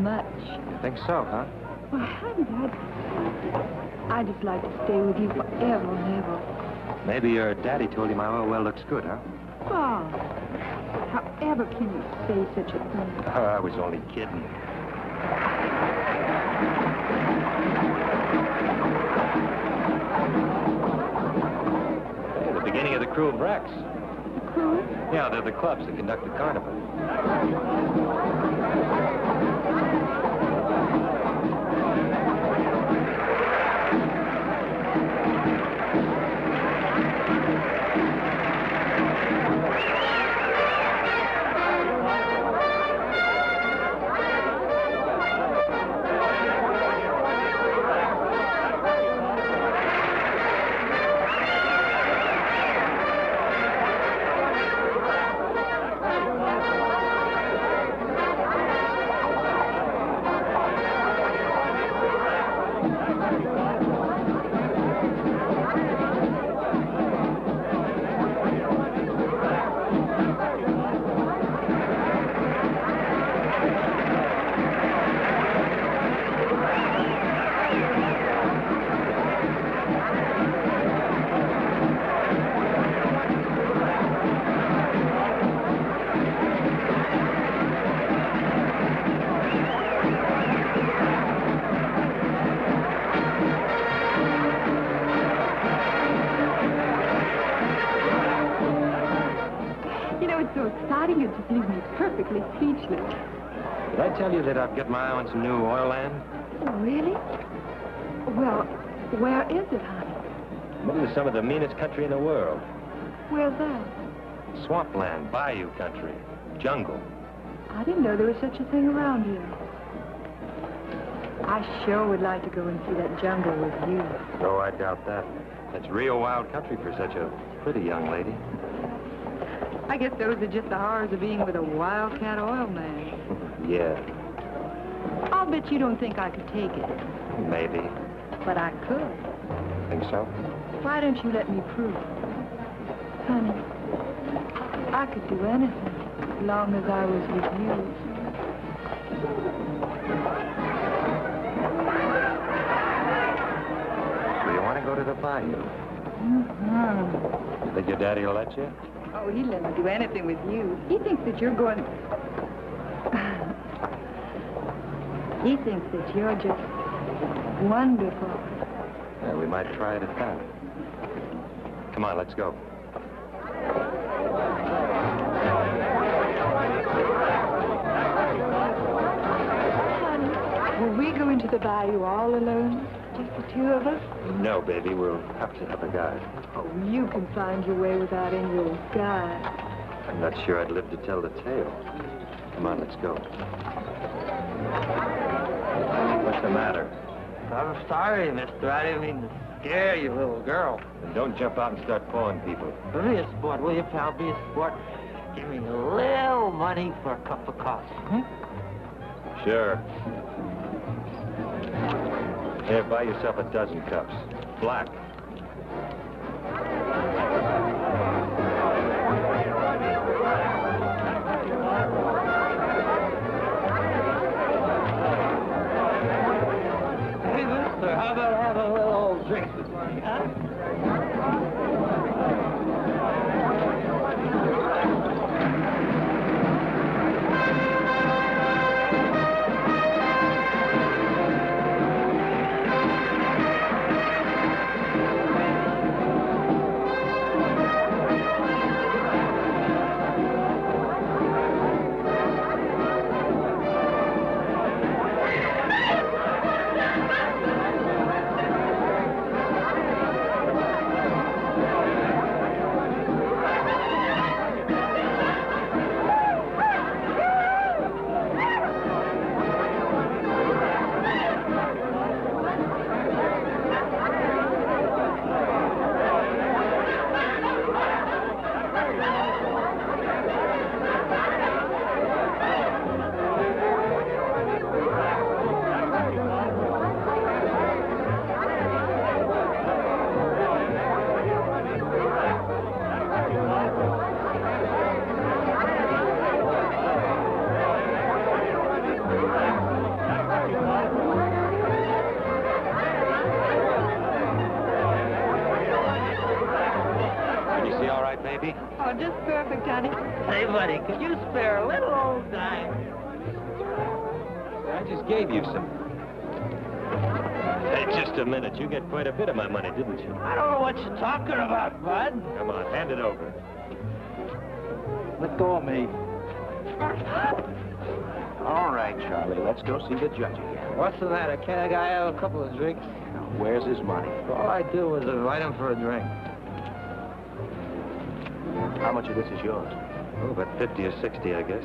much. You think so, huh? Well, honey, I'd just like to stay with you forever and ever. Maybe your daddy told you my oil well looks good, huh? Bob, however can you say such a thing? Oh, I was only kidding. Hey, the beginning of the crew of Brex. The crew? Yeah, they're the clubs that conduct the carnival. It just leaves me perfectly speechless. Did I tell you that I've got my eye on some new oil land? Oh, really? Well, where is it, honey? Middle of some of the meanest country in the world. Where's that? Swampland, bayou country, jungle. I didn't know there was such a thing around here. I sure would like to go and see that jungle with you. Oh, I doubt that. That's real wild country for such a pretty young lady. I guess those are just the horrors of being with a wildcat oil man. Yeah. I'll bet you don't think I could take it. Maybe. But I could. Think so? Why don't you let me prove it? Honey, I could do anything as long as I was with you. So you want to go to the bayou? Mm-hmm. You think your daddy will let you? Oh, he'd let me do anything with you. He thinks that you're going... He thinks that you're just wonderful. Yeah, we might try it at that. Come on, let's go. Honey, will we go into the bayou all alone? Just the two of us? No, baby, we'll have to have a guide. Oh, you can find your way without any old guide. I'm not sure I'd live to tell the tale. Come on, let's go. What's the matter? I'm sorry, mister. I didn't mean to scare you, little girl. And don't jump out and start pawing people. Be a sport, will you, pal? Be a sport. Give me a little money for a cup of coffee. Hmm? Sure. Here, buy yourself a dozen cups. Black. Hey, mister, how about having a little old drink with me, huh? baby? Oh, just perfect, honey. Say, buddy, could you spare a little old dime? I just gave you some. Hey, just a minute. You get quite a bit of my money, didn't you? I don't know what you're talking about, bud. Come on, hand it over. Let go of me. All right, Charlie, let's go see the judge again. What's the matter? Can't a guy have a couple of drinks? Now, where's his money? All I do is invite him for a drink. How much of this is yours? Oh, about 50 or 60, I guess.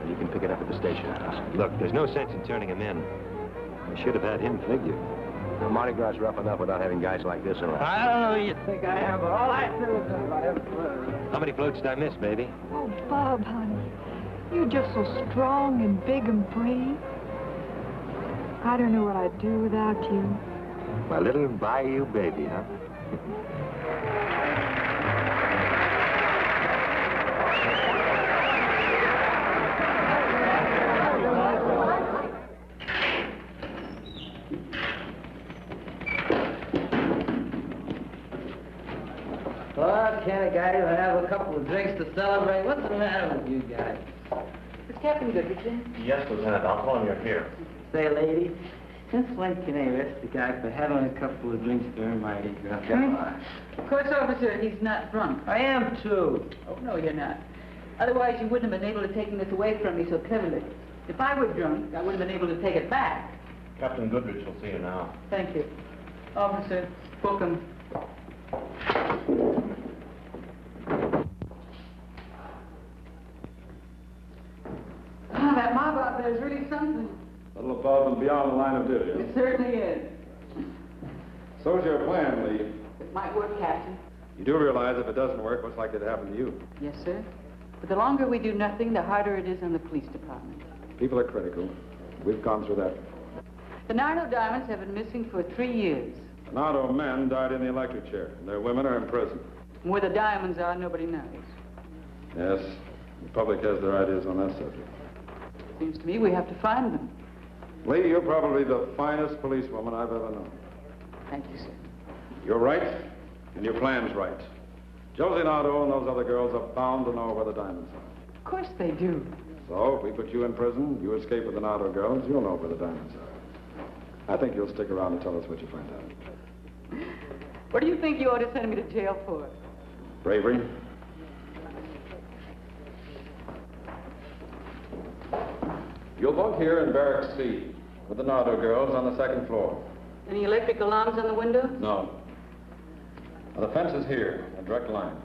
You can pick it up at the station house. Look, there's no sense in turning him in. I should have had him figured. The Mardi Gras is rough enough without having guys like this around. I don't know who you think I am, but all I do is invite him for a drink. How many floats did I miss, baby? Oh, Bob, honey. You're just so strong and big and brave. I don't know what I'd do without you. My little bayou baby, huh? Well, can't a guy even have a couple of drinks to celebrate? What's the matter with you guys? Is Captain Goodrich? Yes, Lieutenant. I'll tell him you're here. Say, lady, since when can I arrest a guy for having a couple of drinks during Mardi Gras? Come on. Of course, officer, he's not drunk. I am, too. Oh, no, you're not. Otherwise, you wouldn't have been able to take this away from me so cleverly. If I were drunk, I wouldn't have been able to take it back. Captain Goodrich will see you now. Thank you. Officer, book him. Ah, that mob out there is really something. A little above and beyond the line of duty. It certainly is. So's your plan, Lee. It might work, Captain. You do realize if it doesn't work, what's likely to happen to you? Yes, sir. But the longer we do nothing, the harder it is on the police department. People are critical. We've gone through that. The Nardo diamonds have been missing for 3 years. The Nardo men died in the electric chair, and their women are in prison. And where the diamonds are, nobody knows. Yes, the public has their ideas on that subject. Seems to me we have to find them. Lee, you're probably the finest policewoman I've ever known. Thank you, sir. You're right, and your plan's right. Josie Nardo and those other girls are bound to know where the diamonds are. Of course they do. So, if we put you in prison, you escape with the Nardo girls, you'll know where the diamonds are. I think you'll stick around and tell us what you find out. What do you think you ought to send me to jail for? Bravery. You'll bunk here in Barracks C with the Nardo girls on the 2nd floor. Any electric alarms on the window? No. Now, the fence is here, a direct line.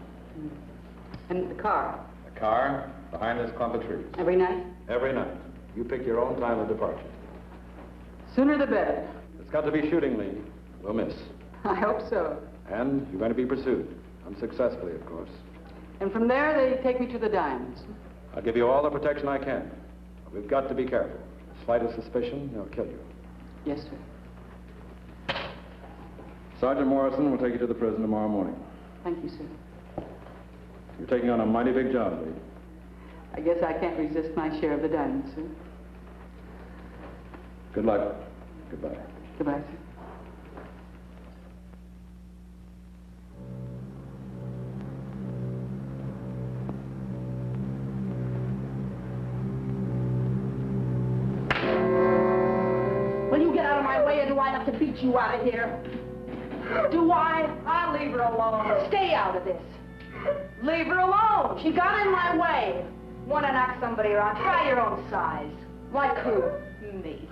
And the car? The car behind this clump of trees. Every night? Every night. You pick your own time of departure. Sooner the better. It's got to be shooting, Lee. We'll miss. I hope so. And you're going to be pursued. Unsuccessfully, of course. And from there, they take me to the diamonds. I'll give you all the protection I can. But we've got to be careful. The slightest suspicion, they'll kill you. Yes, sir. Sergeant Morrison will take you to the prison tomorrow morning. Thank you, sir. You're taking on a mighty big job, Lee. I guess I can't resist my share of the diamonds, sir. Good luck. Goodbye. Goodbye, sir. Will you get out of my way, or do I have to beat you out of here? Do I? I'll leave her alone. Stay out of this. Leave her alone. She got in my way. Want to knock somebody around? Try your own size. Like who? Me.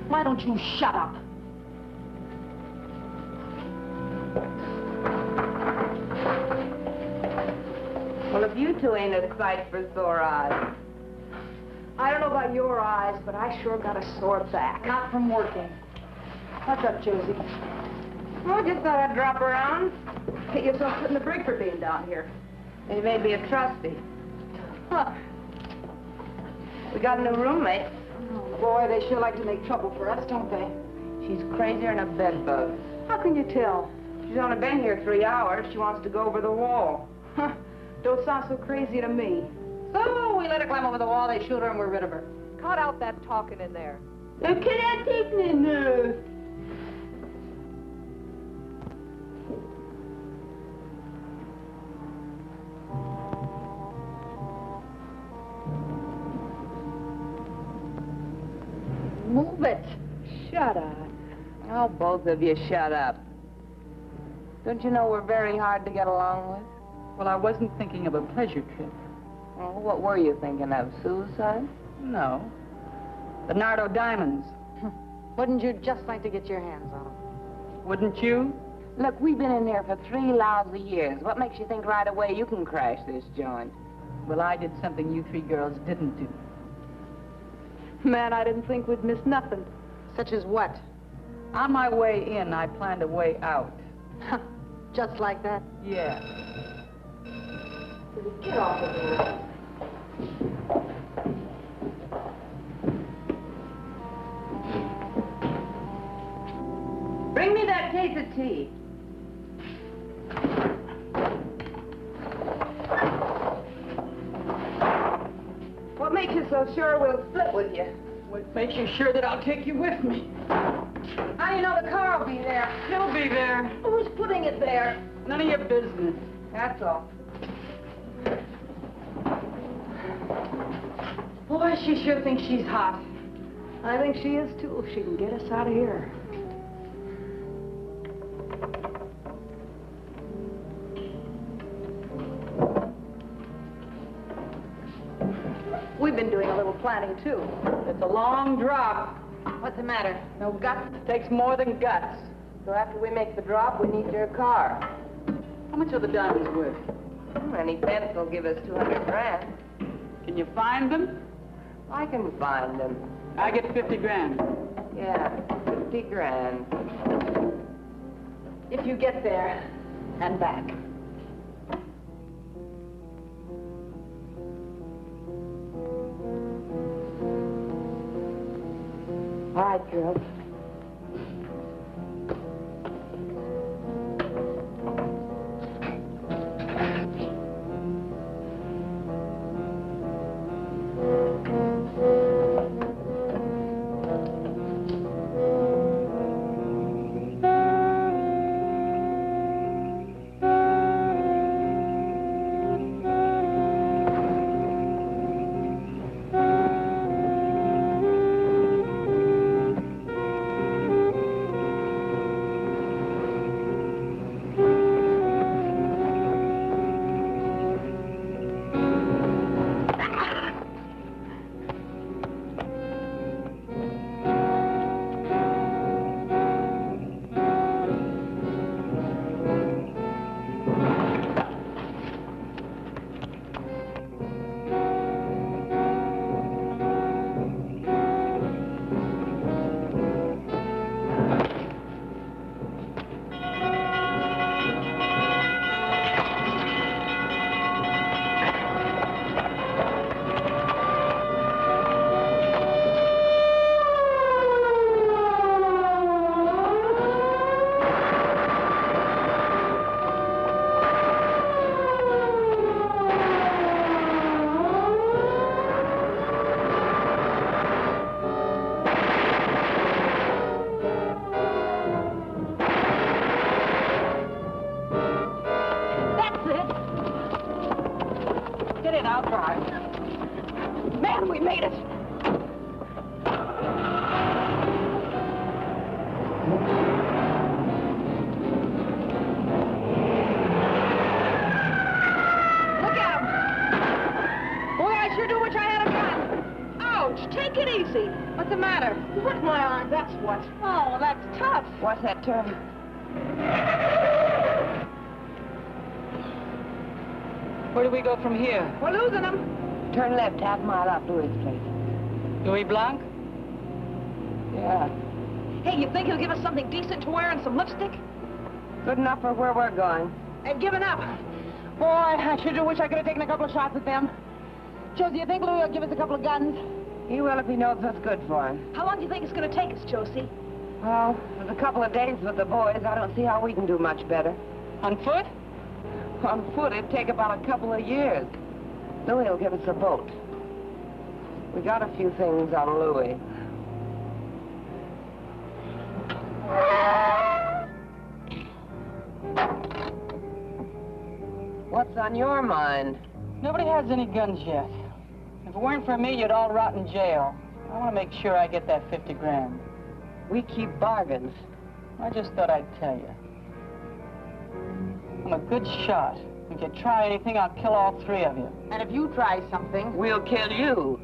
Why don't you shut up? Well, if you two ain't a sight for sore eyes. I don't know about your eyes, but I sure got a sore back. Not from working. What's up, Josie? Well, just thought I'd drop around. Get yourself put in the brig for being down here. You may be a trustee. Huh. We got a new roommate. Oh, boy, they sure like to make trouble for us, don't they? She's crazier than a bedbug. How can you tell? She's only been here 3 hours. She wants to go over the wall. Huh. Don't sound so crazy to me. So we let her climb over the wall, they shoot her, and we're rid of her. Cut out that talking in there. Can I take me now? Move it. Shut up. Oh, both of you shut up. Don't you know we're very hard to get along with? Well, I wasn't thinking of a pleasure trip. Oh, what were you thinking of? Suicide? No. The Nardo diamonds. Wouldn't you just like to get your hands on them? Wouldn't you? Look, we've been in there for 3 lousy years. What makes you think right away you can crash this joint? Well, I did something you 3 girls didn't do. Man, I didn't think we'd miss nothing. Such as what? On my way in, I planned a way out. Just like that? Yeah. Get off of here. Bring me that case of tea. What makes you so sure we'll split with you? What makes you sure that I'll take you with me? How do you know the car will be there? You'll be there. Who's putting it there? None of your business. That's all. Boy, she sure thinks she's hot. I think she is, too, if she can get us out of here. We've been doing a little planning, too. It's a long drop. What's the matter? No guts takes more than guts. So after we make the drop, we need your car. How much are the diamonds worth? Any fence will give us 200 grand. Can you find them? I can find them. I get 50 grand. Yeah, 50 grand. If you get there and back. All right, girls. What's that turn? Where do we go from here? We're losing them. Turn left, half mile up Louis' place. Louis Blanc? Yeah. Hey, you think he'll give us something decent to wear and some lipstick? Good enough for where we're going. They've given up. Boy, I sure do wish I could have taken a couple of shots at them. Josie, you think Louis will give us a couple of guns? He will if he knows what's good for him. How long do you think it's going to take us, Josie? Well, there's a couple of days with the boys. I don't see how we can do much better. On foot? On foot, it'd take about a couple of years. Louis will give us a boat. We got a few things on Louis. What's on your mind? Nobody has any guns yet. If it weren't for me, you'd all rot in jail. I want to make sure I get that 50 grand. We keep bargains. I just thought I'd tell you. I'm a good shot. If you try anything, I'll kill all three of you. And if you try something... We'll kill you.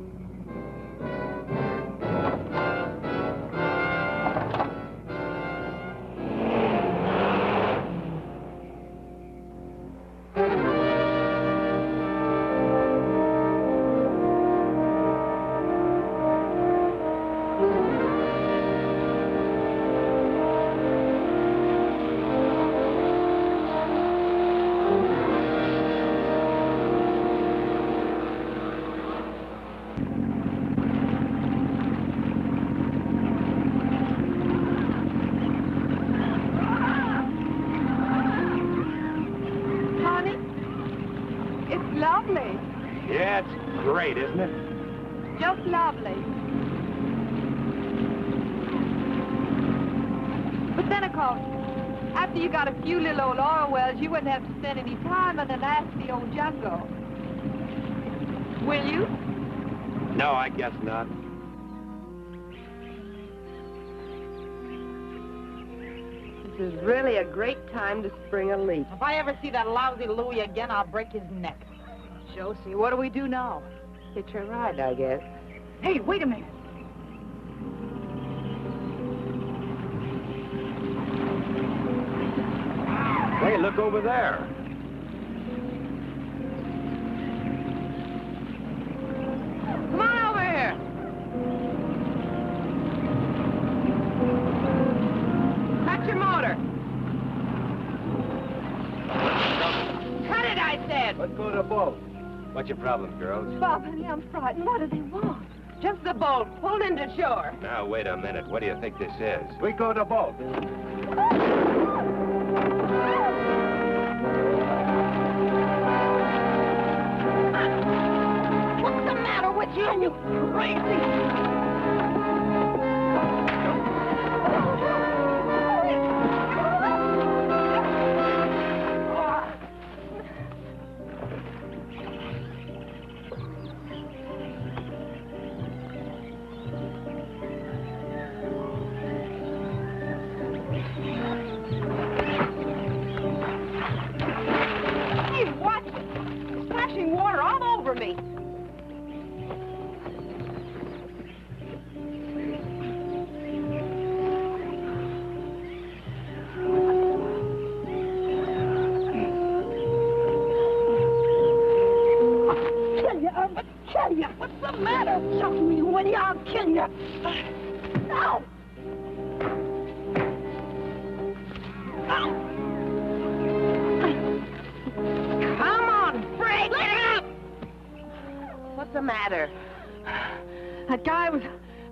Great, isn't it? Just lovely. But then, of course, after you got a few little old oil wells, you wouldn't have to spend any time in the nasty old jungle. Will you? No, I guess not. This is really a great time to spring a leak. If I ever see that lousy Louis again, I'll break his neck. Josie, what do we do now? Hitch a ride, I guess. Hey, wait a minute. Hey, look over there. Come on over here. Cut your motor. Cut it, I said. Let's go to the boat. What's your problem, girls? Bob, honey, I'm frightened. What do they want? Just the boat, pulled into shore. Now, wait a minute. What do you think this is? We go to the boat. What's the matter with you? You crazy? Water all over me. I'll kill you. What's the matter? Show me when I'll kill you. No. Come on, break it up. What's the matter? That guy was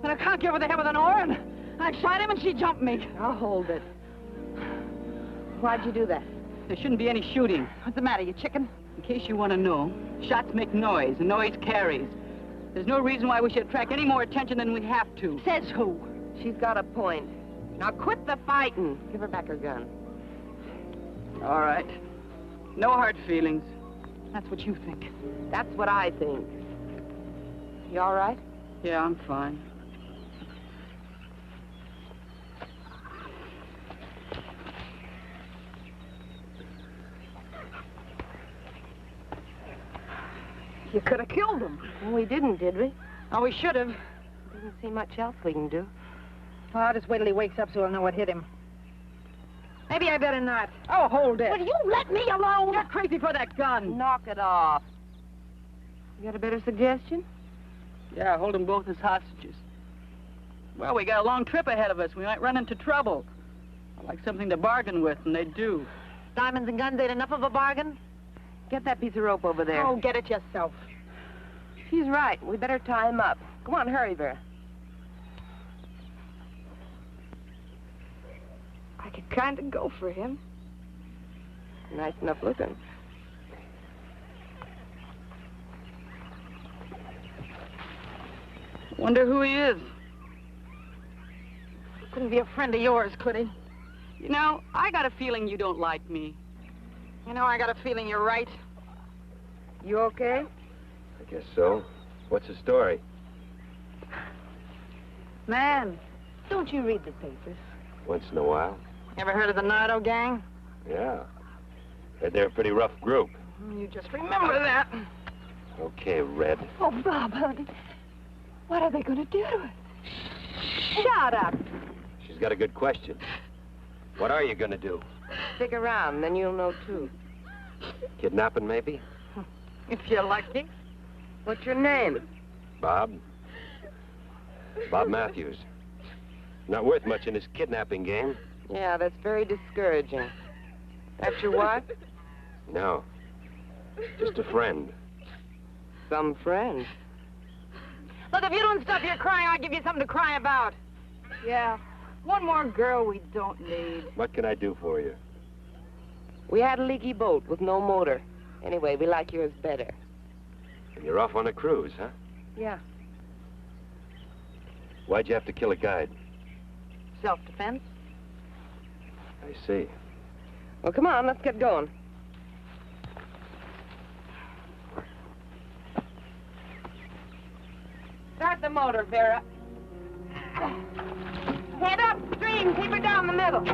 in a conch over the head with an oar, and I shot him, and she jumped me. I'll hold it. Why'd you do that? There shouldn't be any shooting. What's the matter, you chicken? In case you want to know, shots make noise, and noise carries. There's no reason why we should attract any more attention than we have to. Says who? She's got a point. Now quit the fighting. Give her back her gun. All right. No hard feelings. That's what you think. That's what I think. You all right? Yeah, I'm fine. You could have killed him. Well, we didn't, did we? Oh, we should have. Doesn't see much else we can do. Well, I'll just wait till he wakes up so I'll know what hit him. Maybe I better not. Oh, hold it. Will you let me alone? You're crazy for that gun. Knock it off. You got a better suggestion? Yeah, hold them both as hostages. Well, we got a long trip ahead of us. We might run into trouble. I'd like something to bargain with, and they do. Diamonds and guns ain't enough of a bargain? Get that piece of rope over there. Oh, get it yourself. She's right. We better tie him up. Come on, hurry, Vera. I could kind of go for him. Nice enough looking. Wonder who he is. Couldn't be a friend of yours, could he? You know, I got a feeling you don't like me. You know, I got a feeling you're right. You okay? I guess so. What's the story? Man, don't you read the papers? Once in a while. Ever heard of the Nardo gang? Yeah. They're a pretty rough group. You just remember that. Okay, Red. Oh, Bob, honey. What are they going to do to us? Shut up. She's got a good question. What are you gonna do? Stick around, then you'll know, too. Kidnapping, maybe? If you're lucky. What's your name? Bob. Bob Mathews. Not worth much in his kidnapping game. Yeah, that's very discouraging. That's your wife? No. Just a friend. Some friend. Look, if you don't stop your crying, I'll give you something to cry about. Yeah, one more girl we don't need. What can I do for you? We had a leaky boat with no motor. Anyway, we like yours better. And you're off on a cruise, huh? Yeah. Why'd you have to kill a guide? Self-defense? I see. Well, come on, let's get going. Start the motor, Vera. Head upstream, keep her down the middle.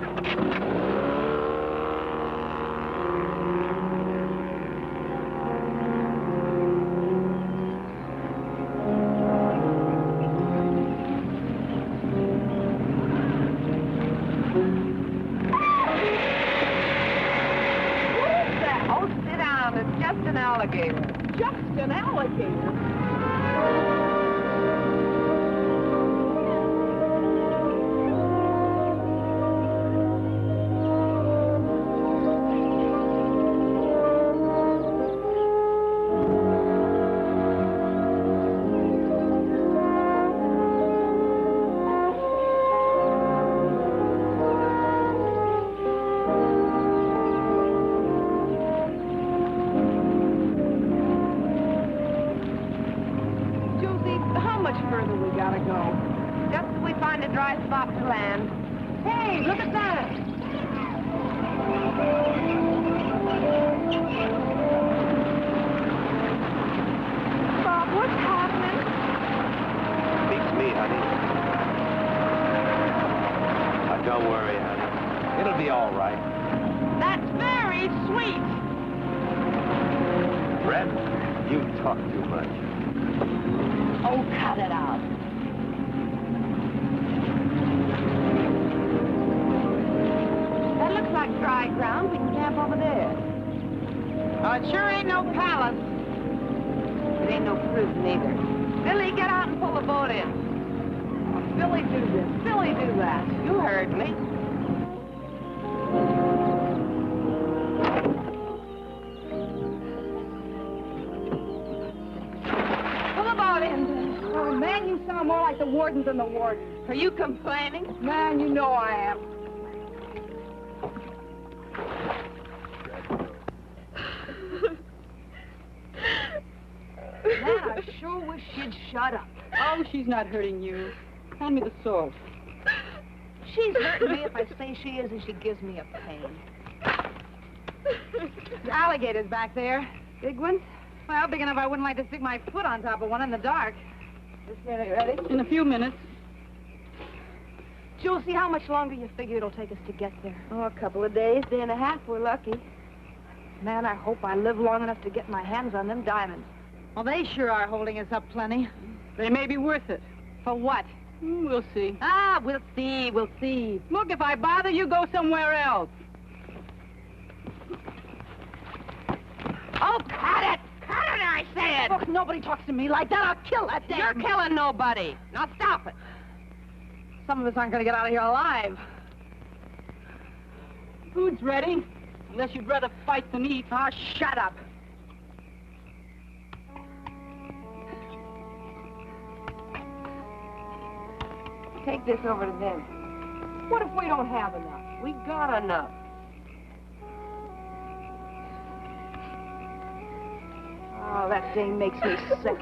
Just an alligator. And the warden. Are you complaining? Man, you know I am. Man, I sure wish she'd shut up. Oh, she's not hurting you. Hand me the sword. She's hurting me if I say she is and she gives me a pain. The alligator's back there. Big one? Well, big enough I wouldn't like to stick my foot on top of one in the dark. Just get it ready. In a few minutes. Josie, how much longer you figure it'll take us to get there? Oh, a couple of days, day and a half, we're lucky. Man, I hope I live long enough to get my hands on them diamonds. Well, they sure are holding us up plenty. They may be worth it. For what? We'll see. Ah, we'll see, we'll see. Look, if I bother you, go somewhere else. Oh, cut it! Cut it, I said! Look, nobody talks to me like that. I'll kill that damn... You're killing nobody. Now stop it. Some of us aren't going to get out of here alive. Food's ready. Unless you'd rather fight than eat. Oh, shut up. Take this over to them. What if we don't have enough? We got enough. Oh, that thing makes me sick.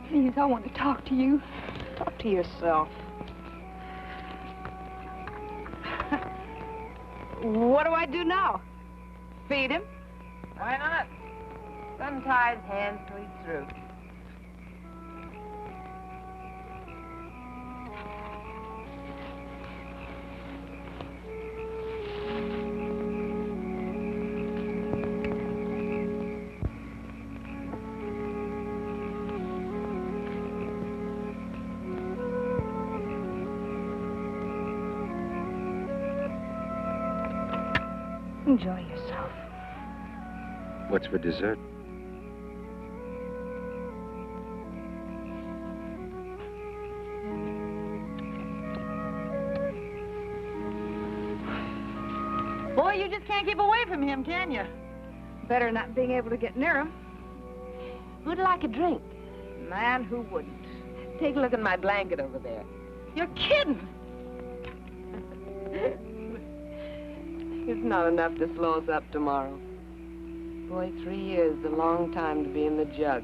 Please, I want to talk to you. Talk to yourself. What do I do now? Feed him? Why not? Untie his hands till he's through. Enjoy yourself. What's for dessert? Boy, you just can't keep away from him, can you? Better not being able to get near him. Who'd like a drink? Man, who wouldn't? Take a look at my blanket over there. You're kidding. It's not enough to slow us up tomorrow. Boy, 3 years is a long time to be in the jug.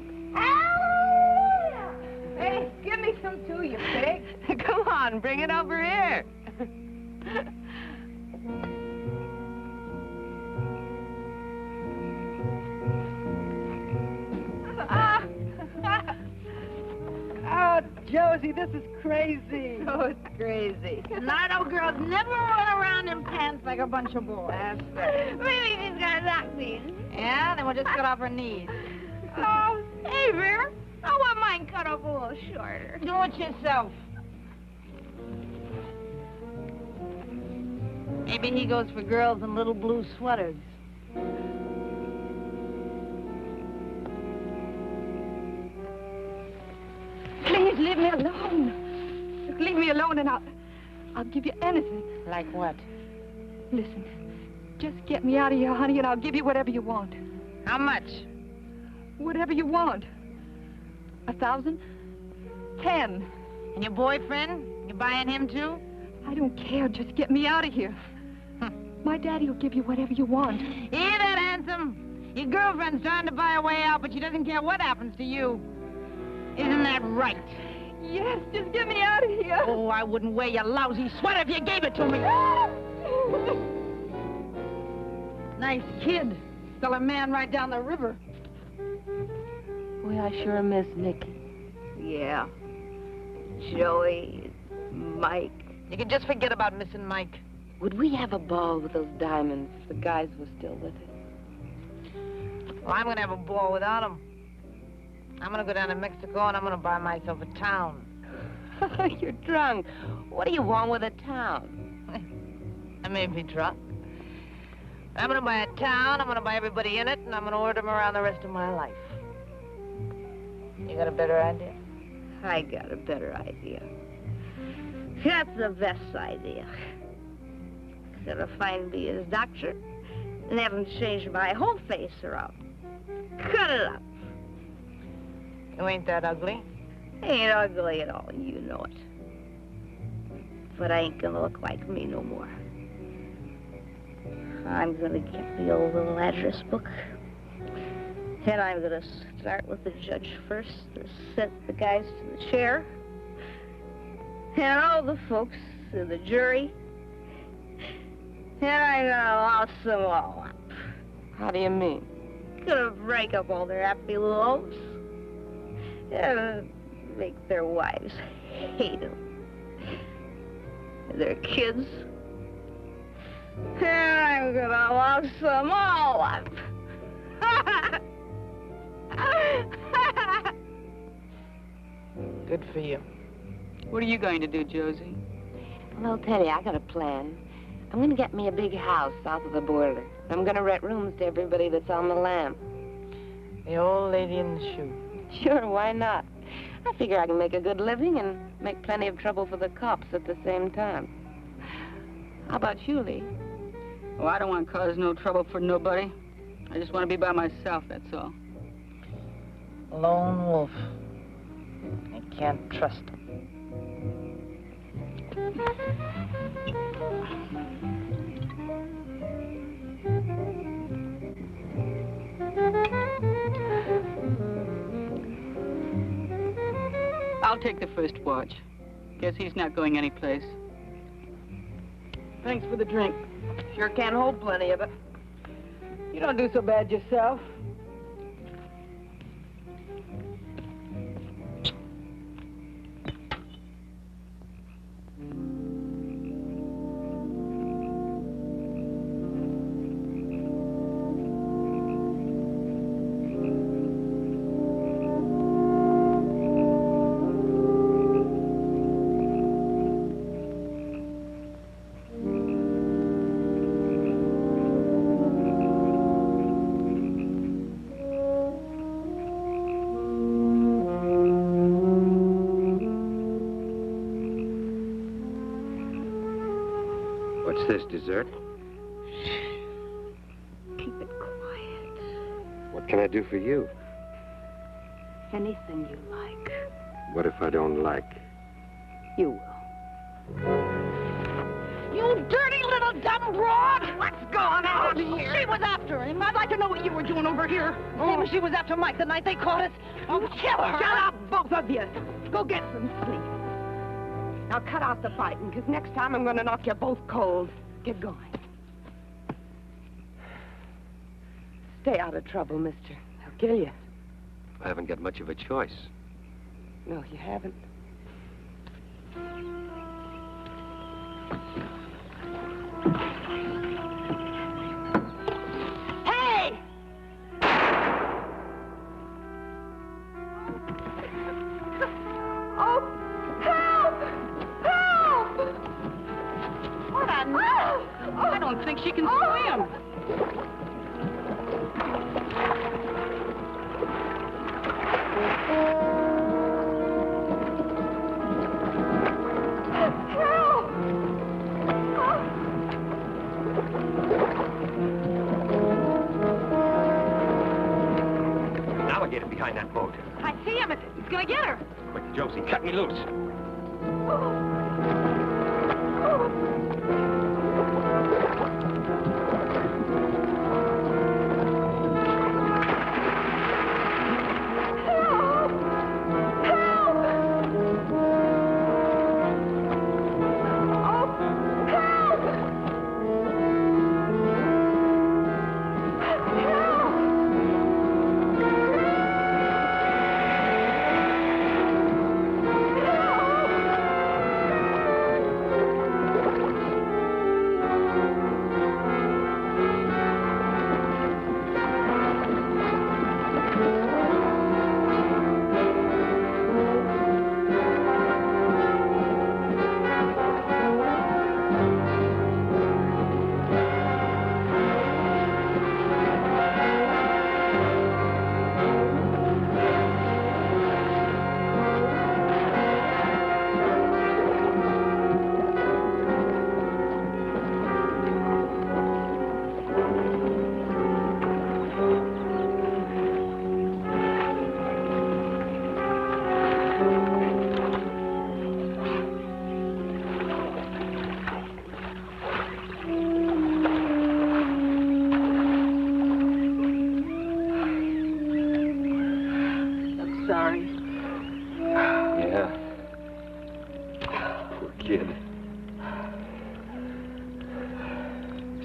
Hey, give me some too, you pig. Come on, bring it over here. Oh, Josie, this is crazy. Oh, it's crazy. Nardo girls never run around in pants like a bunch of boys. That's right. Maybe she's got knock these. Yeah, then we'll just cut off her knees. Oh, hey, Vera. I want mine cut off a little shorter. Do it yourself. Maybe he goes for girls in little blue sweaters. Please leave me alone. Just leave me alone and I'll give you anything. Like what? Listen, just get me out of here, honey, and I'll give you whatever you want. How much? Whatever you want. 1,000? 10. And your boyfriend? You buying him too? I don't care. Just get me out of here. My daddy will give you whatever you want. Hear that, handsome? Your girlfriend's trying to buy a way out, but she doesn't care what happens to you. Isn't that right? Yes, just get me out of here. Oh, I wouldn't wear your lousy sweater if you gave it to me. Nice kid. Fell a man right down the river. Boy, I sure miss Nicky. Yeah. Joey, Mike. You can just forget about missing Mike. Would we have a ball with those diamonds if the guys were still with us? Well, I'm going to have a ball without him. I'm going to go down to Mexico and I'm going to buy myself a town. You're drunk. What do you want with a town? I may be drunk. I'm going to buy a town, I'm going to buy everybody in it, and I'm going to order them around the rest of my life. You got a better idea? I got a better idea. That's the best idea. Gonna find me his doctor and have him change my whole face around. Cut it up. You ain't that ugly. Ain't ugly at all, you know it. But I ain't gonna look like me no more. I'm gonna get me a little address book. And I'm gonna start with the judge first to set the guys to the chair. And all the folks in the jury. And I'm gonna louse them all up. How do you mean? Gonna break up all their happy lives. And make their wives hate them. And their kids. And I'm gonna louse them all up. Good for you. What are you going to do, Josie? Well, I'll tell you, I got a plan. I'm going to get me a big house south of the border. I'm going to rent rooms to everybody that's on the lam. The old lady in the shoe. Sure, why not? I figure I can make a good living and make plenty of trouble for the cops at the same time. How about you, Lee? Oh, I don't want to cause no trouble for nobody. I just want to be by myself, that's all. Lone wolf. I can't trust him. I'll take the first watch. Guess he's not going anyplace. Thanks for the drink. Sure can hold plenty of it. You don't do so bad yourself. What's this, dessert? Keep it quiet. What can I do for you? Anything you like. What if I don't like? You will. You dirty little dumb broad! What's going on here? She was after him. I'd like to know what you were doing over here. Same as she was after Mike the night they caught us. Oh, kill her! Shut up, both of you. Go get some sleep. Now cut out the fighting, because next time I'm going to knock you both cold. Get going. Stay out of trouble, mister. They'll kill you. I haven't got much of a choice. No, you haven't. Hey! Oh, help! Help! What a mess! I don't think she can swim. Now get him behind that boat. I see him. He's gonna get her. Quick, Josie, cut me loose.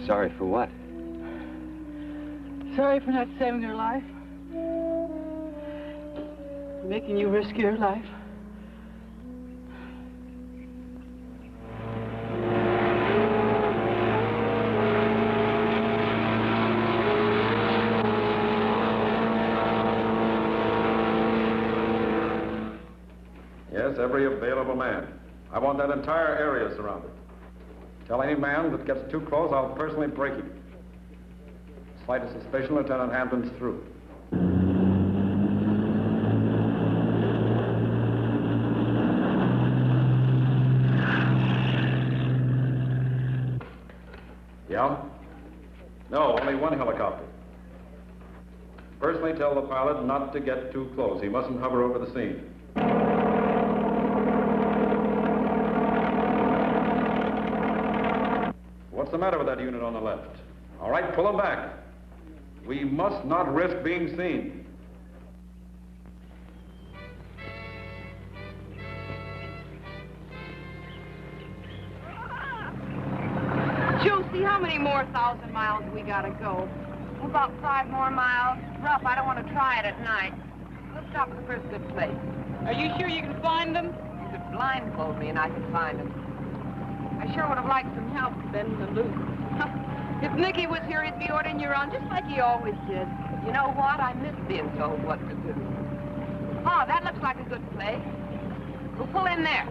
Sorry for what? Sorry for not saving her life. Making you risk your life. Yes, every available man. I want that entire area surrounded. Tell any man that gets too close, I'll personally break him. Slightest suspicion, Lieutenant Hampton's through. Yeah? No, only one helicopter. Personally tell the pilot not to get too close. He mustn't hover over the scene. What's the matter with that unit on the left? All right, pull them back. We must not risk being seen. Josie, how many more 1,000 miles we gotta go? About 5 more miles. Rough, I don't want to try it at night. Let's stop at the first good place. Are you sure you can find them? You could blindfold me and I could find them. I sure would have liked some help bending the loop. If Nicky was here, he'd be ordering you around just like he always did. But you know what? I miss being told what to do. Oh, that looks like a good place. We'll pull in there.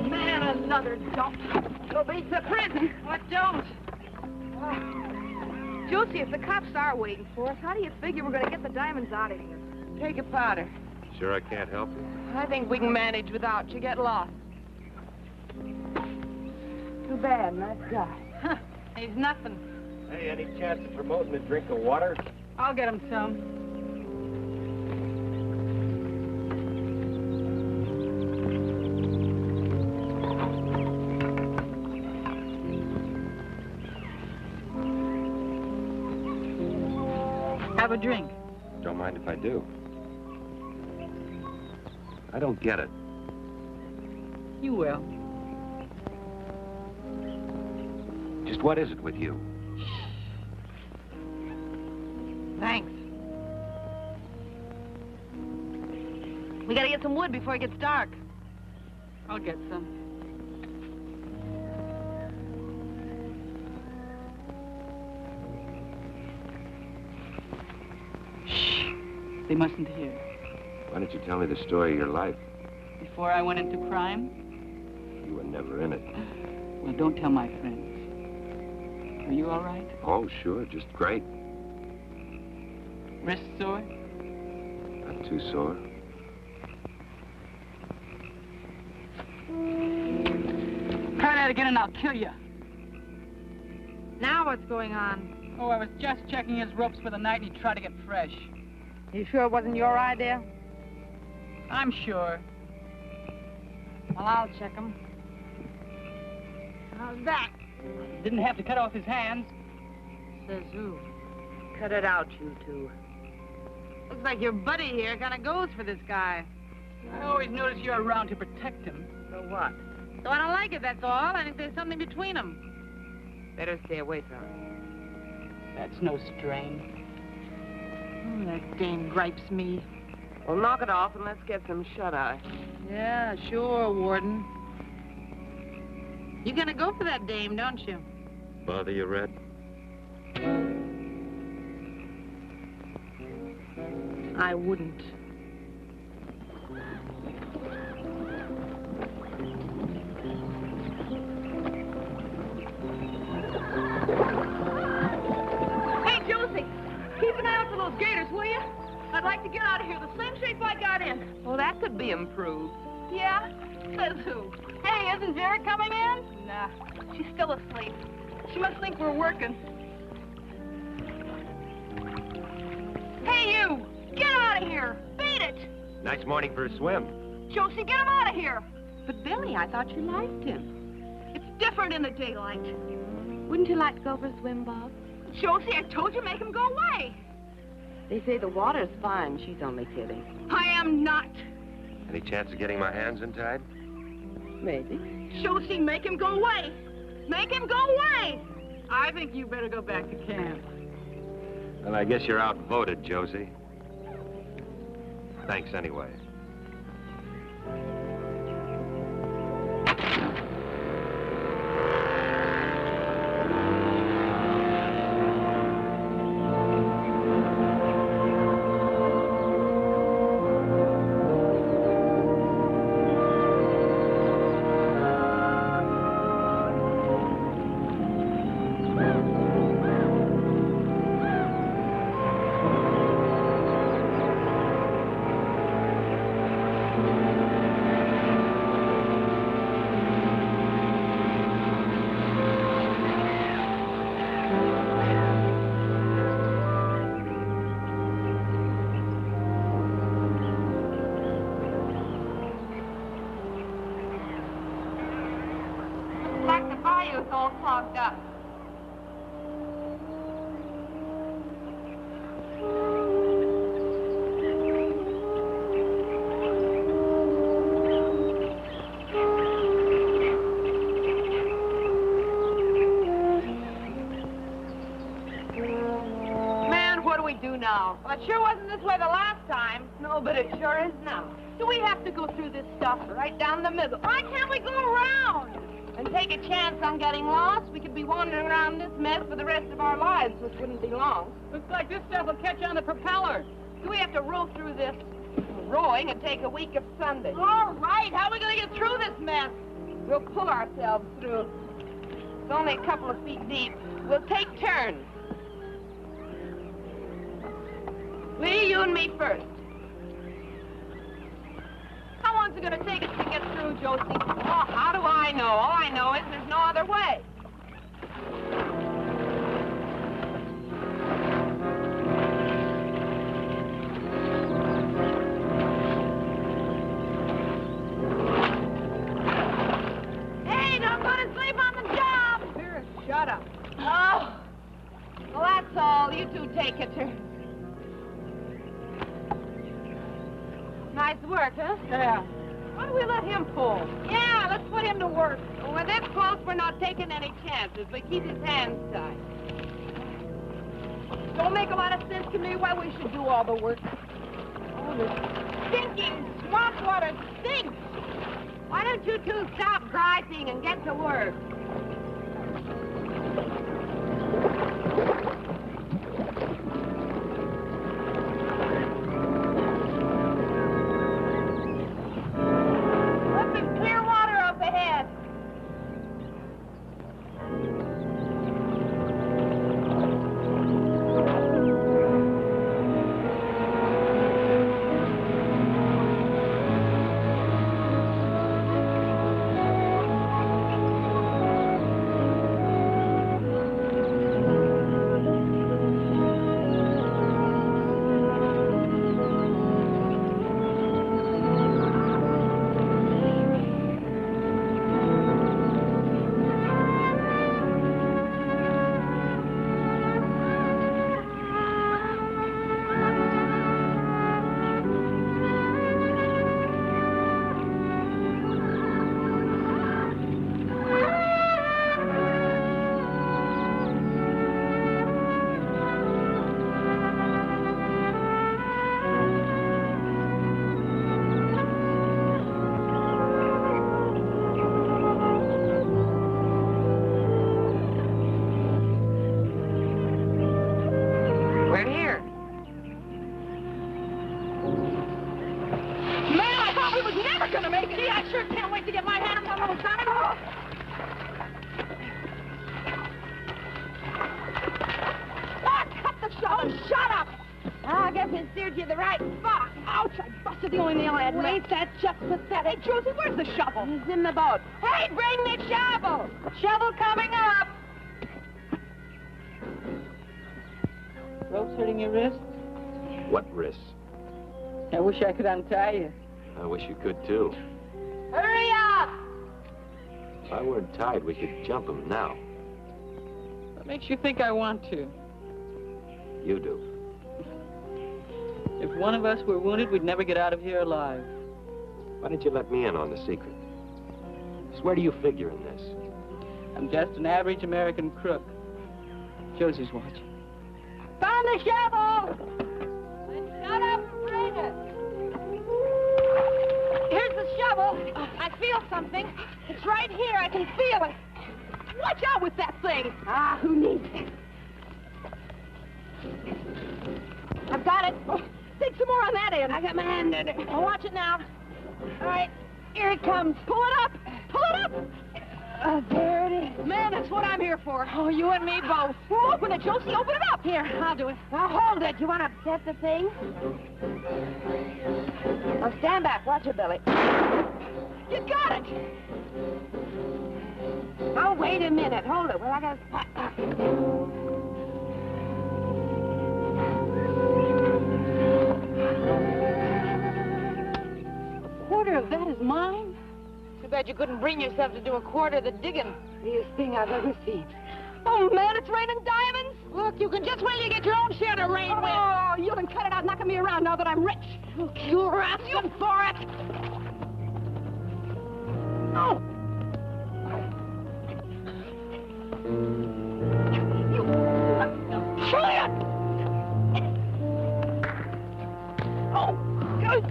Man, another dump. Go beat the prison. What don't? Josie, if the cops are waiting for us, how do you figure we're going to get the diamonds out of here? Take a powder. Sure I can't help you? I think we can manage without you. Get lost. Too bad, nice guy. Huh, he's nothing. Hey, any chance of promoting a drink of water? I'll get him some. Have a drink. Don't mind if I do. I don't get it. You will. Just what is it with you? Thanks. We gotta get some wood before it gets dark. I'll get some. Shh. They mustn't hear. Why don't you tell me the story of your life? Before I went into crime? You were never in it. Well, don't tell my friends. Are you all right? Oh, sure, just great. Wrist sore? Not too sore. Try that again and I'll kill you. Now what's going on? Oh, I was just checking his ropes for the night and he tried to get fresh. You sure it wasn't your idea? I'm sure. Well, I'll check him. How's that? Didn't have to cut off his hands. Says who? Cut it out, you two. Looks like your buddy here kind of goes for this guy. I always notice you're around to protect him. So what? So I don't like it, that's all. I think there's something between them. Better stay away from him. That's no strain. That dame gripes me. Well, knock it off and let's get some shut-eye. Yeah, sure, Warden. You're gonna go for that dame, don't you? Bother you, Red? I wouldn't. Hey, Josie, keep an eye out for those gators, will you? I'd like to get out of here the same shape I got in. Well, that could be improved. Yeah? Says who? Hey, isn't Vera coming in? Nah, she's still asleep. She must think we're working. Hey, you! Get out of here! Beat it! Nice morning for a swim. Josie, get him out of here! But, Billy, I thought you liked him. It's different in the daylight. Wouldn't you like to go for a swim, Bob? Josie, I told you make him go away. They say the water's fine. She's only kidding. I am not. Any chance of getting my hands untied? Maybe. Josie, make him go away. Make him go away. I think you better go back to camp. Well, I guess you're outvoted, Josie. Thanks anyway. Like the bayou's all clogged up. Man, what do we do now? Well, it sure wasn't this way the last time. No, but it sure is now. Do we have to go through this stuff right down the middle? Why can't we go around? And take a chance on getting lost? We could be wandering around this mess for the rest of our lives, which wouldn't be long. Looks like this stuff will catch on the propeller. Do we have to row through this? Rowing would take a week of Sunday. All right, how are we going to get through this mess? We'll pull ourselves through. It's only a couple of feet deep. We'll take turns. you and me first. How long's it going to take us to get through, Josie? Oh, how do I know? All I know is there's no other way. Hey, don't go to sleep on the job! Vera, shut up. Oh, well, that's all. You two take it. Nice work, huh? Yeah. Why don't we let him pull? Yeah, let's put him to work. When we're this close, we're not taking any chances, but keep his hands tied. Don't make a lot of sense to me why we should do all the work. Oh, this stinking swamp water stinks. Why don't you two stop griping and get to work? Josie, where's the shovel? He's in the boat. Hey, bring the shovel! Shovel coming up! Rope's hurting your wrist? What wrists? I wish I could untie you. I wish you could, too. Hurry up! If I weren't tied, we could jump him now. What makes you think I want to? You do. If one of us were wounded, we'd never get out of here alive. Why didn't you let me in on the secret? Just where do you figure in this? I'm just an average American crook. Josie's watching. Found the shovel! Then shut up and bring it. Here's the shovel. I feel something. It's right here. I can feel it. Watch out with that thing. Ah, who needs it? I've got it. Oh, dig some more on that end. I got my hand in it. Oh, watch it now. All right, here it comes. Pull it up. Pull it up. There it is. Man, that's what I'm here for. Oh, you and me both. Well, open it, Josie. Open it up. Here, I'll do it. Now, hold it. You want to set the thing? Now, stand back. Watch it, Billy. You got it. Oh, wait a minute. Hold it. Well, I got Quarter of that is mine? Too bad you couldn't bring yourself to do a quarter of the digging. Biggest thing I've ever seen. Oh, man, it's raining diamonds. Look, you can just wait till you get your own share to rain with. Oh, you can cut it out knocking me around now that I'm rich. Look, you're asking for it. Oh. Kill it! Oh, good.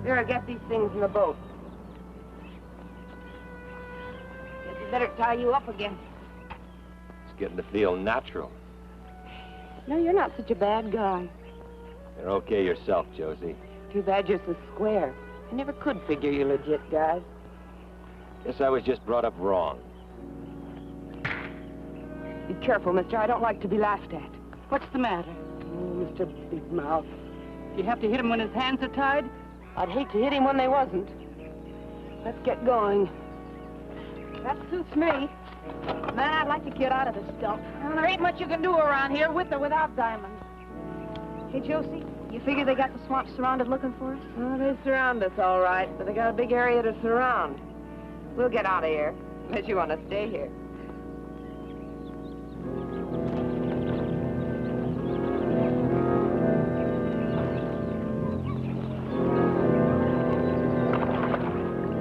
Here, get these things in the boat. Guess we better tie you up again. It's getting to feel natural. No, you're not such a bad guy. You're okay yourself, Josie. Too bad you're so square. I never could figure you legit guys. Guess I was just brought up wrong. Be careful, mister. I don't like to be laughed at. What's the matter? Oh, Mr. Big Mouth. Do you have to hit him when his hands are tied? I'd hate to hit him when they wasn't. Let's get going. That suits me. Man, I'd like to get out of this stuff. Well, there ain't much you can do around here with or without diamonds. Hey, Josie, you figure they got the swamp surrounded looking for us? Oh, they surround us all right, but they got a big area to surround. We'll get out of here, unless you want to stay here.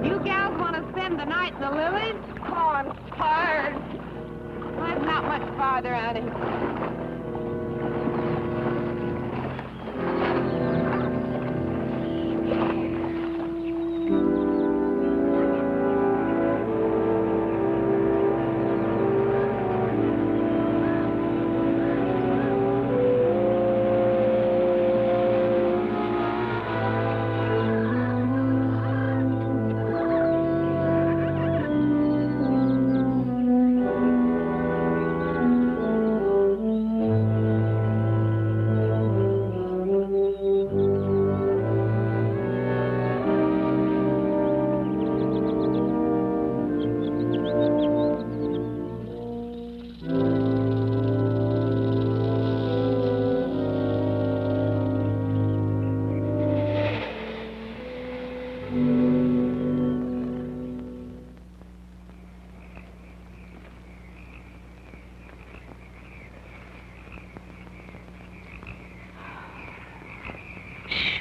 You gals want to spend the night in the lilies? Oh, I'm tired. Mine's not much farther, Annie.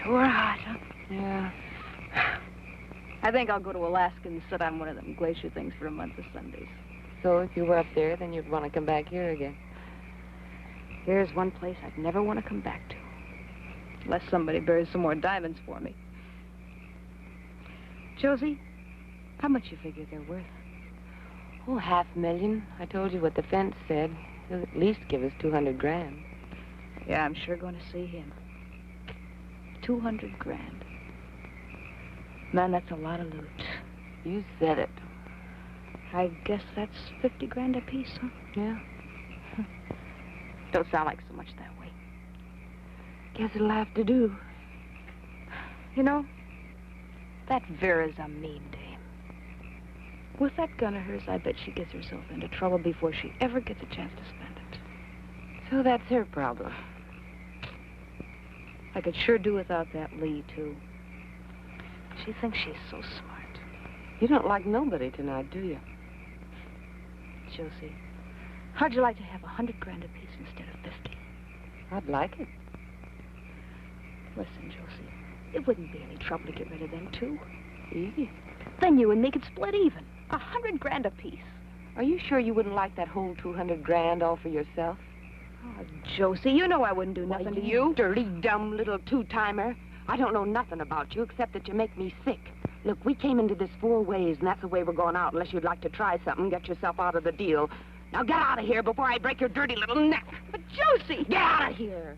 Sure hot, huh? Yeah. I think I'll go to Alaska and sit on one of them glacier things for a month of Sundays. So if you were up there, then you'd want to come back here again. Here's one place I'd never want to come back to. Unless somebody buries some more diamonds for me. Josie, how much you figure they're worth? Oh, $500,000. I told you what the fence said. He'll at least give us 200 grand. Yeah, I'm sure going to see him. 200 grand. Man, that's a lot of loot. You said it. I guess that's 50 grand apiece, huh? Yeah. Don't sound like so much that way. Guess it'll have to do. You know, that Vera's a mean dame. With that gun of hers, I bet she gets herself into trouble before she ever gets a chance to spend it. So that's her problem. I could sure do without that Lee, too. She thinks she's so smart. You don't like nobody tonight, do you? Josie, how'd you like to have 100 grand apiece instead of 50? I'd like it. Listen, Josie, it wouldn't be any trouble to get rid of them, too. Easy. Then you and me could split even. 100 grand apiece. Are you sure you wouldn't like that whole 200 grand all for yourself? Oh, Josie, you know I wouldn't do nothing to you. Dirty, dumb little two-timer. I don't know nothing about you except that you make me sick. Look, we came into this 4 ways, and that's the way we're going out, unless you'd like to try something, get yourself out of the deal. Now get out of here before I break your dirty little neck. But, Josie! Get out of here!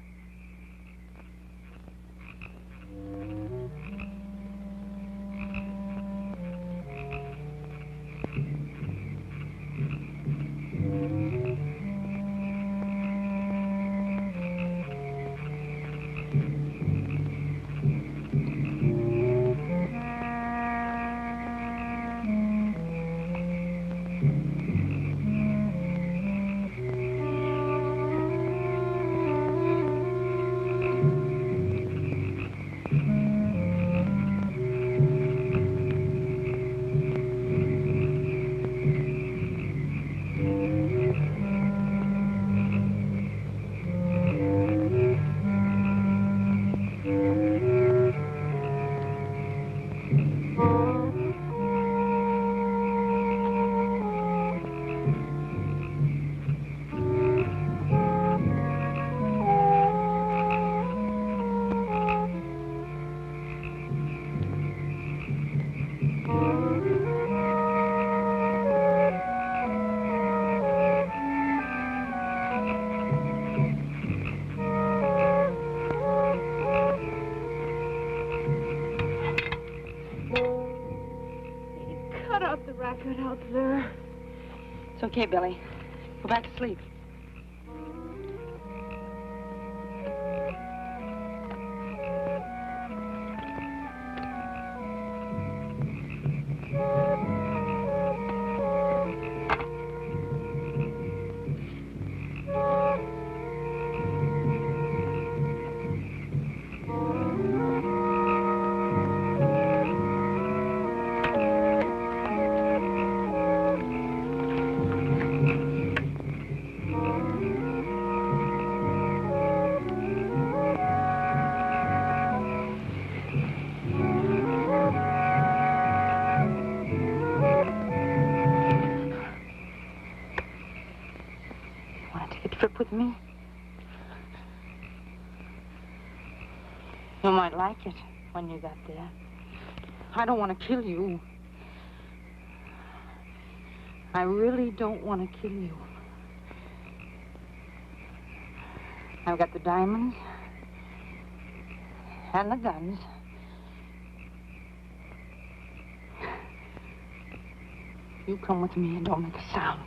Okay, Billy. Go back to sleep. With me. You might like it when you got there. I don't want to kill you. I really don't want to kill you. I've got the diamonds and the guns. You come with me and don't make a sound.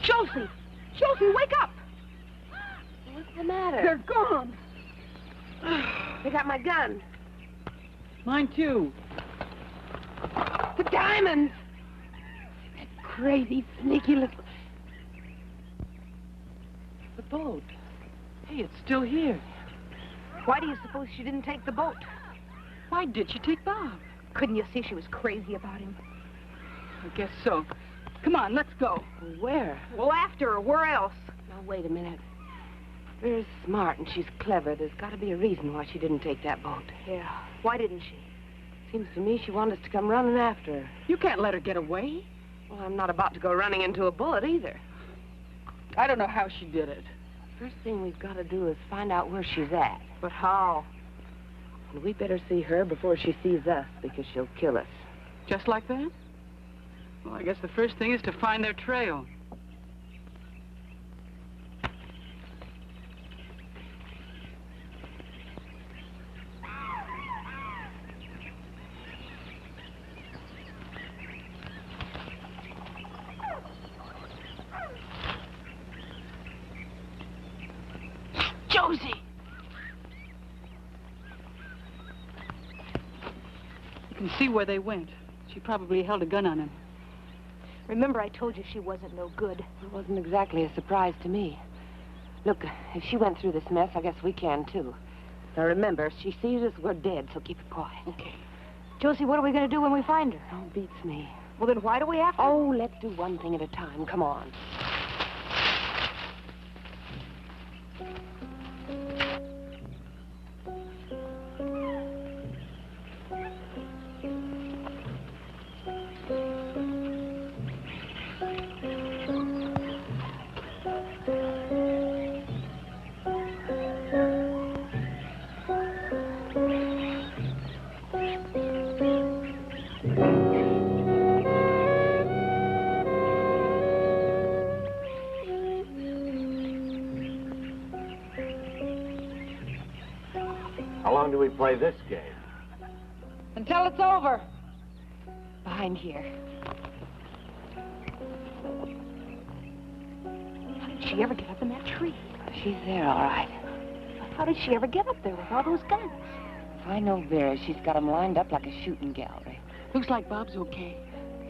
Josie! Josie, wake up! What's the matter? They're gone. They got my gun. Mine, too. The diamonds! That crazy, sneaky little... The boat. Hey, it's still here. Why do you suppose she didn't take the boat? Why did she take Bob? Couldn't you see she was crazy about him? I guess so. Come on, let's go. Where? Well, after her. Where else? Now, wait a minute. Vera's smart and she's clever. There's got to be a reason why she didn't take that boat. Yeah. Why didn't she? Seems to me she wanted us to come running after her. You can't let her get away. Well, I'm not about to go running into a bullet either. I don't know how she did it. First thing we've got to do is find out where she's at. But how? And we better see her before she sees us, because she'll kill us. Just like that? Well, I guess the first thing is to find their trail. Josie! You can see where they went. She probably held a gun on him. Remember I told you she wasn't no good. It wasn't exactly a surprise to me. Look, if she went through this mess, I guess we can, too. Now, remember, if she sees us, we're dead, so keep it quiet. Okay. Josie, what are we going to do when we find her? Oh, beats me. Well, then why do we have to? Oh, let's do one thing at a time. Come on. How long do we play this game? Until it's over. Behind here. How did she ever get up in that tree? She's there, all right. How did she ever get up there with all those guns? If I know Vera, she's got them lined up like a shooting gallery. Looks like Bob's okay.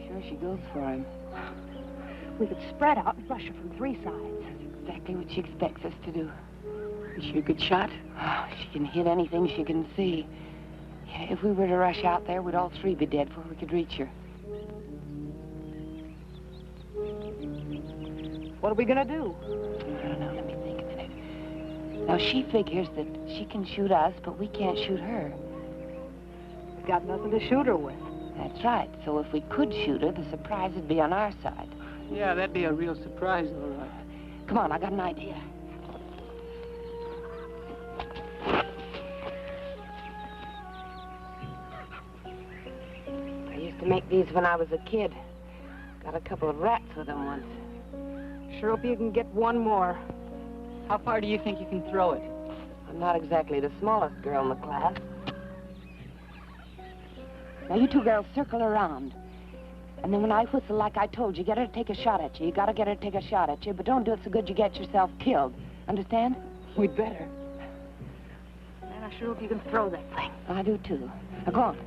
Sure she goes for him. We could spread out and rush her from three sides. That's exactly what she expects us to do. Is she a good shot? Oh, she can hit anything she can see. Yeah, if we were to rush out there, we'd all three be dead before we could reach her. What are we going to do? I don't know. Let me think a minute. Now, she figures that she can shoot us, but we can't shoot her. We've got nothing to shoot her with. That's right. So if we could shoot her, the surprise would be on our side. Yeah, that'd be a real surprise, all right. Come on, I got an idea. I used to make these when I was a kid. Got a couple of rats with them once. Sure hope you can get one more. How far do you think you can throw it? I'm not exactly the smallest girl in the class. Now, you two girls circle around. And then when I whistle like I told you, get her to take a shot at you. You gotta get her to take a shot at you, but don't do it so good you get yourself killed. Understand? We'd better. Man, I sure hope you can throw that thing. I do, too. Now, go on.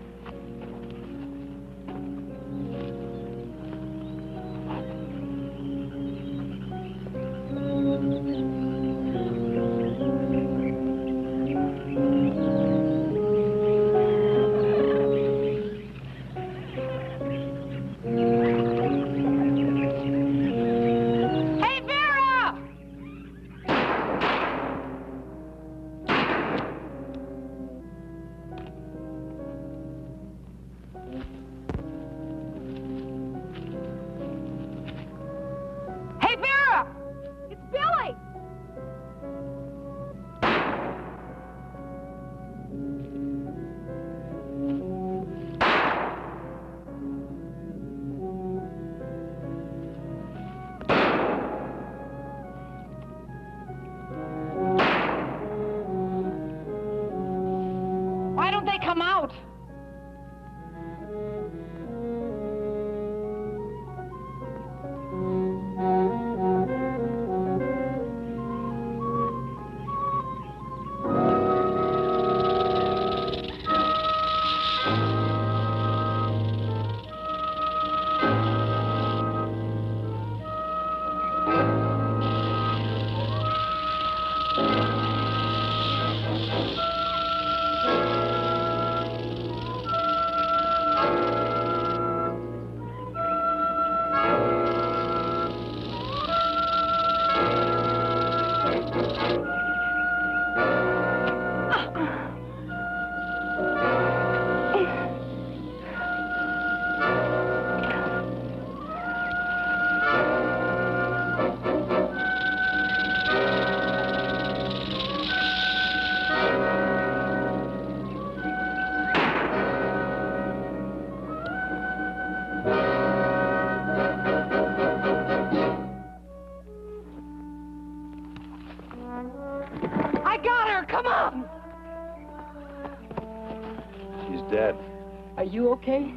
Are you okay?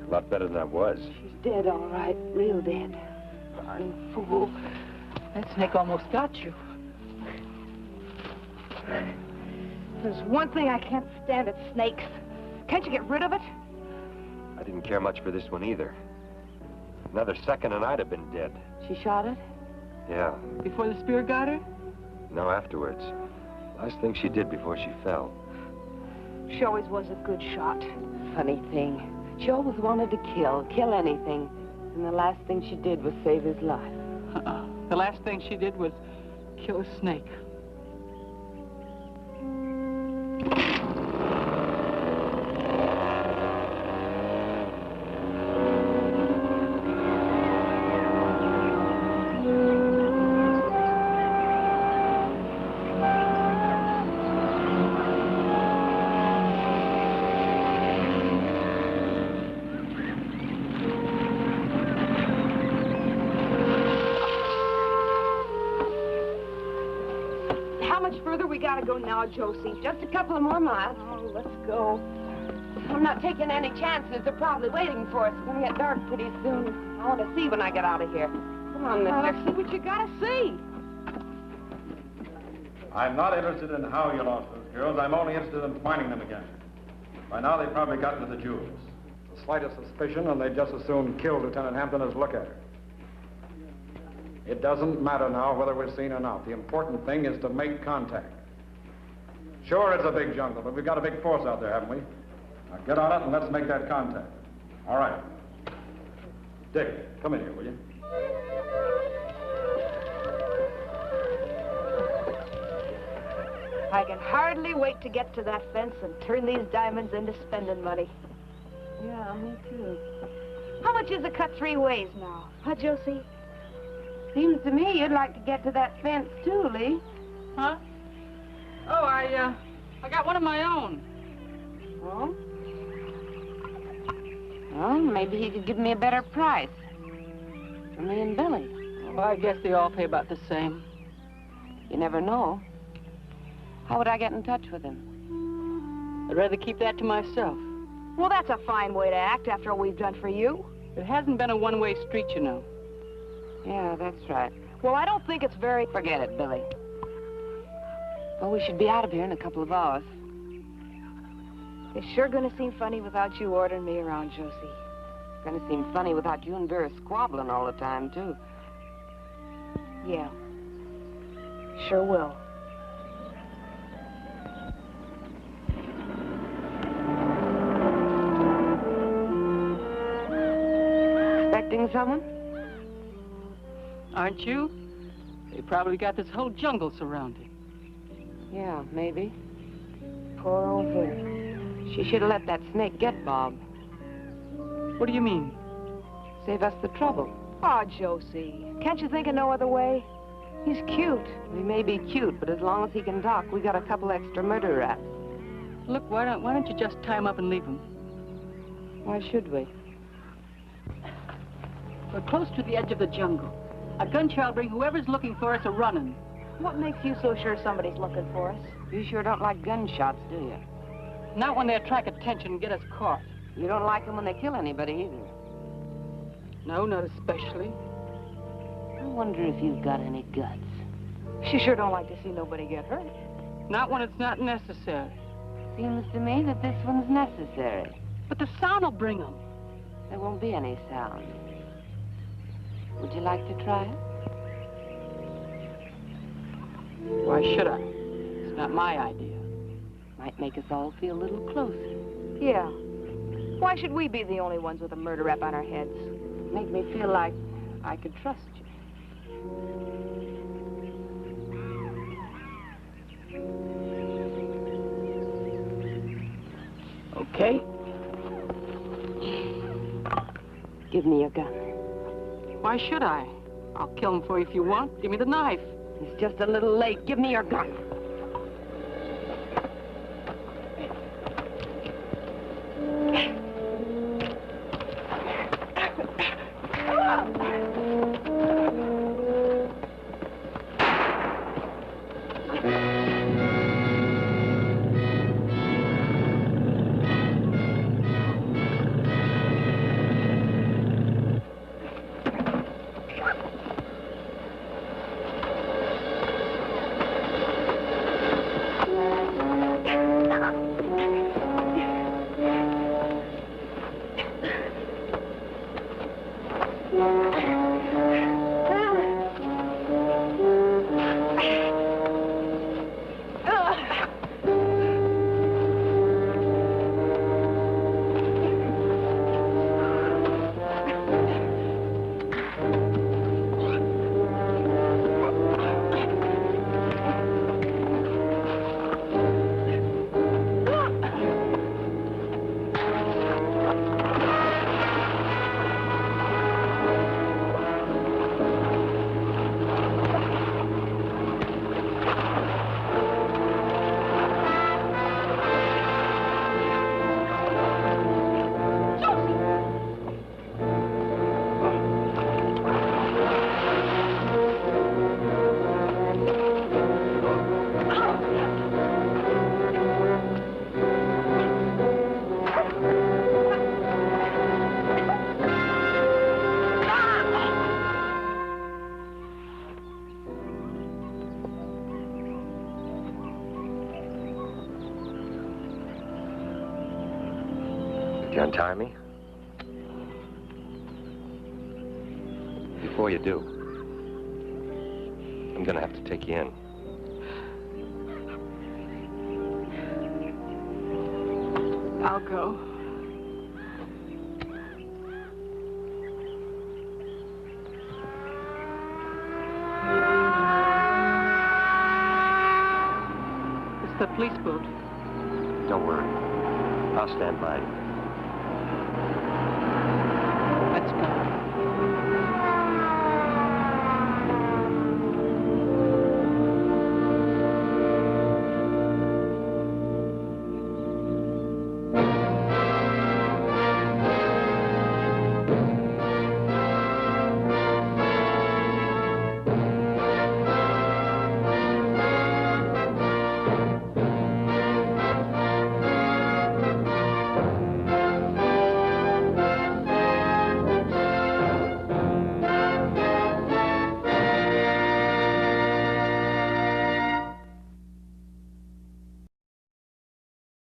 A lot better than I was. She's dead, all right. Real dead. Darn fool. That snake almost got you. There's one thing I can't stand, it's snakes. Can't you get rid of it? I didn't care much for this one either. Another second and I'd have been dead. She shot it? Yeah. Before the spear got her? No, afterwards. Last thing she did before she fell. She always was a good shot. Funny thing. She always wanted to kill anything. And the last thing she did was save his life. The last thing she did was kill a snake. Now, Josie, just a couple of more miles. Oh, let's go. I'm not taking any chances. They're probably waiting for us. It's going to get dark pretty soon. I want to see when I get out of here. Come on, mister. Let's see what you got to see. I'm not interested in how you lost those girls. I'm only interested in finding them again. By now, they've probably gotten to the jewels. The slightest suspicion, and they just as soon kill Lieutenant Hampton as look at her. It doesn't matter now whether we're seen or not. The important thing is to make contact. Sure, it's a big jungle, but we've got a big force out there, haven't we? Now get on it and let's make that contact. All right. Dick, come in here, will you? I can hardly wait to get to that fence and turn these diamonds into spending money. Yeah, me too. How much is a cut 3 ways now? Huh, Josie? Seems to me you'd like to get to that fence, too, Lee. Huh? Oh, I got one of my own. Oh? Well, maybe he could give me a better price. For me and Billy. Well, I guess they all pay about the same. You never know. How would I get in touch with him? I'd rather keep that to myself. Well, that's a fine way to act after all we've done for you. It hasn't been a one-way street, you know. Yeah, that's right. Well, I don't think it's very... Forget it, Billy. Well, we should be out of here in a couple of hours. It's sure gonna seem funny without you ordering me around, Josie. It's gonna seem funny without you and Vera squabbling all the time, too. Yeah. Sure will. Expecting someone? Aren't you? They probably got this whole jungle surrounded. Yeah, maybe. Poor old Vera. She should have let that snake get Bob. What do you mean? Save us the trouble. Oh, Josie, can't you think of no other way? He's cute. He may be cute, but as long as he can talk, we got a couple extra murder raps. Look, why don't you just tie him up and leave him? Why should we? We're close to the edge of the jungle. A gun shall bring whoever's looking for us a-running. What makes you so sure somebody's looking for us? You sure don't like gunshots, do you? Not when they attract attention and get us caught. You don't like them when they kill anybody, either. No, not especially. I wonder if you've got any guts. She sure don't like to see nobody get hurt. Not when it's not necessary. Seems to me that this one's necessary. But the sound will bring them. There won't be any sound. Would you like to try it? Why should I? It's not my idea. Might make us all feel a little closer. Yeah. Why should we be the only ones with a murder rap on our heads? Make me feel like I could trust you. Okay. Give me your gun. Why should I? I'll kill him for you if you want. Give me the knife. It's just a little late. Give me your gun. You untie me? Before you do, I'm gonna have to take you in. I'll go. It's the police boat. Don't worry. I'll stand by you.